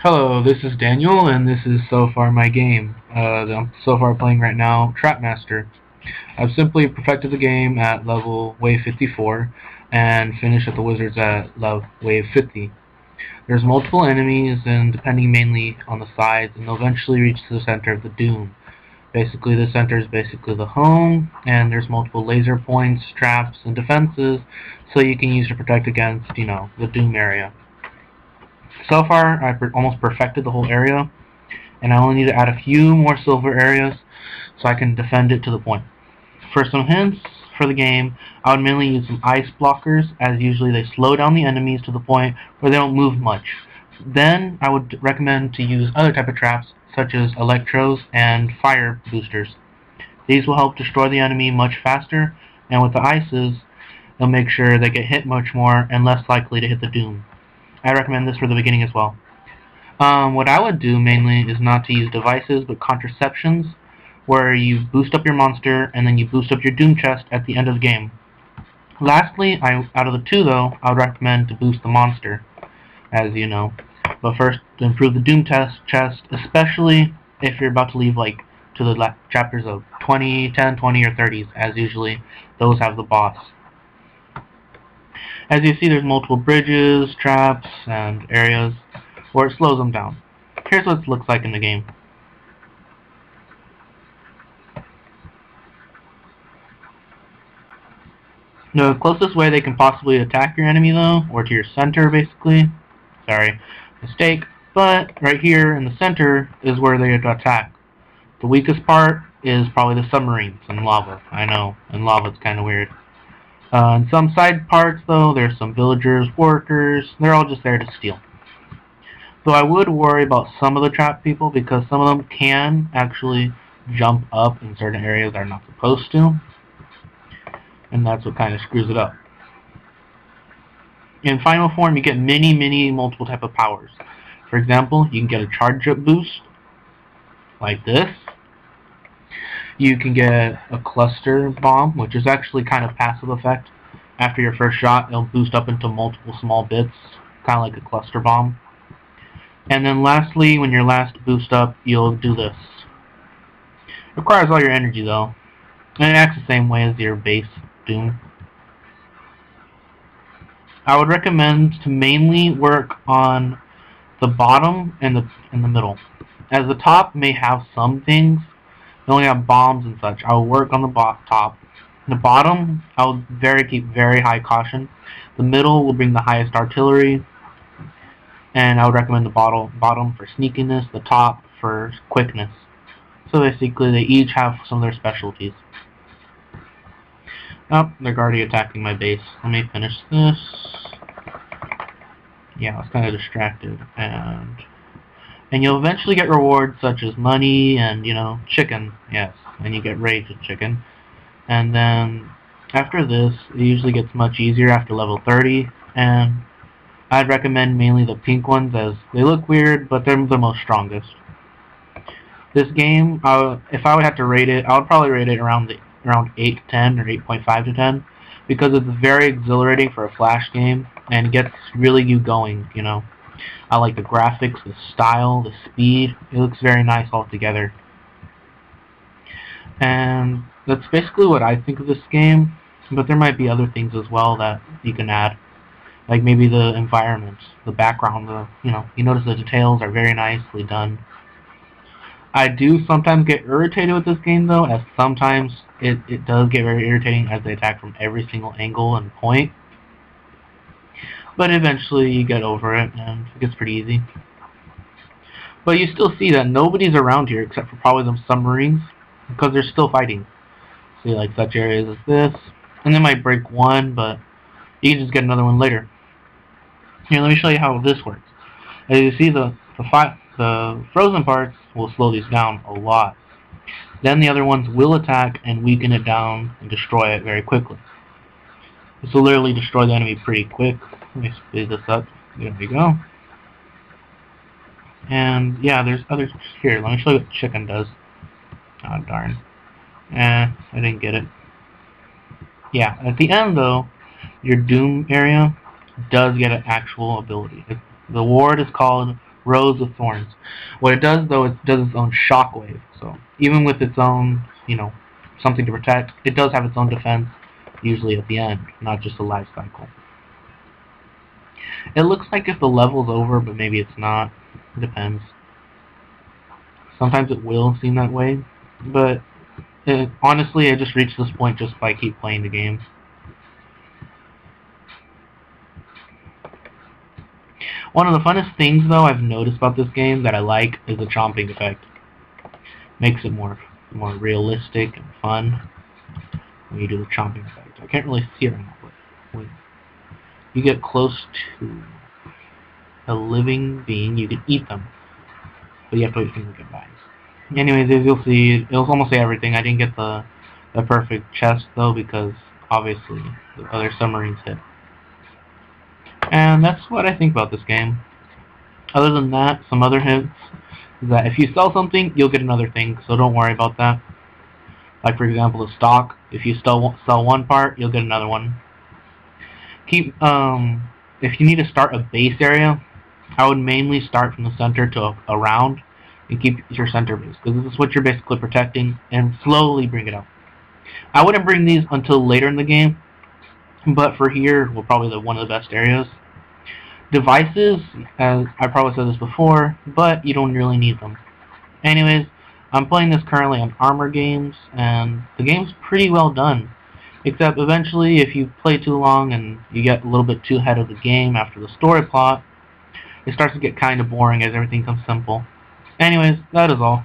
Hello, this is Daniel, and this is so far my game. That I'm so far playing right now, Trap Master. I've simply perfected the game at level wave 54, and finished at the wizards at level wave 50. There's multiple enemies, and depending mainly on the sides, and they'll eventually reach the center of the Doom. Basically, the center is basically the home, and there's multiple laser points, traps, and defenses, so you can use to protect against, the Doom area. So far, I've almost perfected the whole area, and I only need to add a few more silver areas so I can defend it to the point. For some hints for the game, I would mainly use some ice blockers, as usually they slow down the enemies to the point where they don't move much. Then I would recommend to use other type of traps, such as electros and fire boosters. These will help destroy the enemy much faster, and with the ices, they'll make sure they get hit much more and less likely to hit the doom. I recommend this for the beginning as well. What I would do mainly is not to use devices, but contraptions, where you boost up your monster and then you boost up your doom chest at the end of the game. Lastly, out of the two though, I would recommend to boost the monster, as you know. But first, to improve the doom chest, especially if you're about to leave to the chapters of 20, 10, 20, or 30s, as usually those have the boss. As you see, there's multiple bridges, traps, and areas where it slows them down. Here's what it looks like in the game. The closest way they can possibly attack your enemy, though, or to your center, basically, sorry, mistake, but right here in the center is where they attack. The weakest part is probably the submarines and lava. I know, and lava it's kind of weird. In some side parts, though, there's some villagers, workers, they're all just there to steal. So I would worry about some of the trap people, because some of them can actually jump up in certain areas they're not supposed to, and that's what kind of screws it up. In final form, you get many multiple type of powers. For example, you can get a charge up boost, like this. You can get a cluster bomb, which is actually kind of passive effect. After your first shot, it'll boost up into multiple small bits, kind of like a cluster bomb. And then lastly, when your last boost up, you'll do this. It requires all your energy though, and it acts the same way as your base Doom. I would recommend to mainly work on the bottom and the middle, as the top may have some things. They only have bombs and such. I will work on the top. The bottom, I will keep very high caution. The middle will bring the highest artillery, and I would recommend the bottom for sneakiness, the top for quickness. So basically, they each have some of their specialties. Oh, they're already attacking my base. Let me finish this. Yeah, I was kind of distracted. And you'll eventually get rewards such as money and, chicken. Yes, and you get rage with chicken. And then after this, it usually gets much easier after level 30. And I'd recommend mainly the pink ones, as they look weird, but they're the most strongest. This game, if I would have to rate it, I would probably rate it around 8 to 10 or 8.5 to 10, because it's very exhilarating for a flash game and gets really you going. I like the graphics, the style, the speed. It looks very nice altogether. And that's basically what I think of this game, but there might be other things as well that you can add. Like maybe the environments, the background, you notice the details are very nicely done. I do sometimes get irritated with this game though, as sometimes it does get very irritating as they attack from every single angle and point. But eventually you get over it and it gets pretty easy. But you still see that nobody's around here except for probably them submarines, because they're still fighting. See, like such areas as this, and they might break one, but you can just get another one later. Here, let me show you how this works. As you see, the frozen parts will slow these down a lot. Then the other ones will attack and weaken it down and destroy it very quickly. This will literally destroy the enemy pretty quick. Let me speed this up. There we go. And yeah, there's others here. Let me show you what chicken does. Oh darn. I didn't get it. Yeah, at the end though, your Doom area does get an actual ability. The ward is called Rows of thorns. What it does, though, it does its own shockwave. So even with its own, something to protect, it does have its own defense, usually at the end, not just a life cycle. It looks like if the level's over, but maybe it's not. It depends. Sometimes it will seem that way, but honestly, I just reached this point just by keep playing the game. One of the funnest things, though, I've noticed about this game that I like is the chomping effect. Makes it more realistic and fun when you do the chomping effect. I can't really see it right now, but when you get close to a living being, you can eat them, but you have to wait for them to get by. Anyways, as you'll see, it'll almost say everything. I didn't get the perfect chest, though, because obviously the other submarines hit. And that's what I think about this game. Other than that, some other hints is that if you sell something, you'll get another thing, so don't worry about that. Like, for example, the stock. If you sell one part, you'll get another one. If you need to start a base area, I would mainly start from the center to around and keep your center base, because this is what you're basically protecting, and slowly bring it up. I wouldn't bring these until later in the game, but for here, well, probably one of the best areas. Devices, as I probably said this before, but you don't really need them. Anyways, I'm playing this currently on Armor Games, and the game's pretty well done. Except eventually, if you play too long and you get a little bit too ahead of the game after the story plot, it starts to get kind of boring as everything becomes simple. Anyways, that is all.